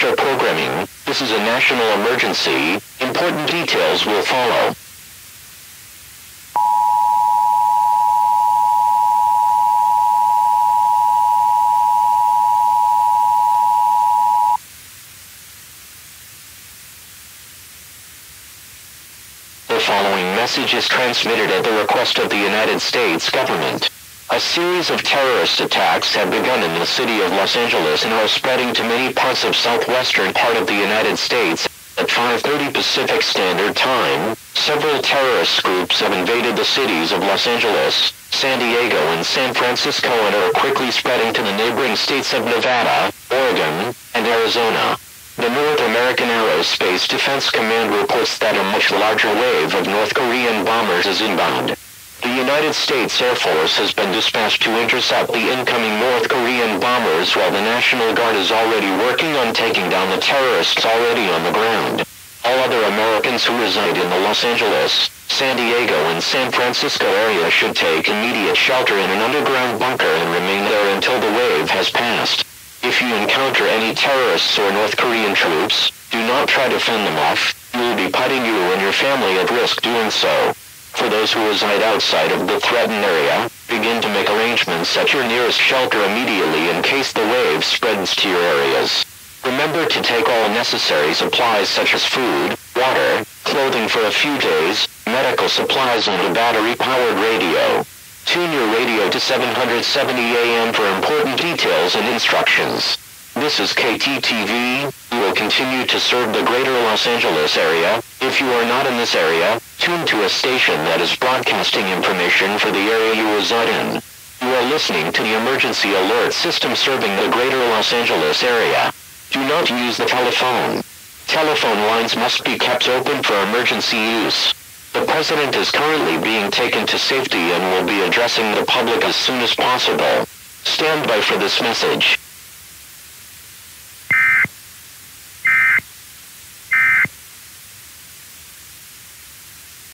After programming, this is a national emergency. Important details will follow. The following message is transmitted at the request of the United States government. A series of terrorist attacks have begun in the city of Los Angeles and are spreading to many parts of southwestern part of the United States. At 5:30 Pacific Standard Time, several terrorist groups have invaded the cities of Los Angeles, San Diego and San Francisco and are quickly spreading to the neighboring states of Nevada, Oregon, and Arizona. The North American Aerospace Defense Command reports that a much larger wave of North Korean bombers is inbound. The United States Air Force has been dispatched to intercept the incoming North Korean bombers while the National Guard is already working on taking down the terrorists already on the ground. All other Americans who reside in the Los Angeles, San Diego and San Francisco area should take immediate shelter in an underground bunker and remain there until the wave has passed. If you encounter any terrorists or North Korean troops, do not try to fend them off. You will be putting you and your family at risk doing so. For those who reside outside of the threatened area, begin to make arrangements at your nearest shelter immediately in case the wave spreads to your areas. Remember to take all necessary supplies such as food, water, clothing for a few days, medical supplies and a battery-powered radio. Tune your radio to 770 AM for important details and instructions. This is KTTV. We will continue to serve the greater Los Angeles area. If you are not in this area, tune to a station that is broadcasting information for the area you reside in. You are listening to the emergency alert system serving the greater Los Angeles area. Do not use the telephone. Telephone lines must be kept open for emergency use. The president is currently being taken to safety and will be addressing the public as soon as possible. Stand by for this message.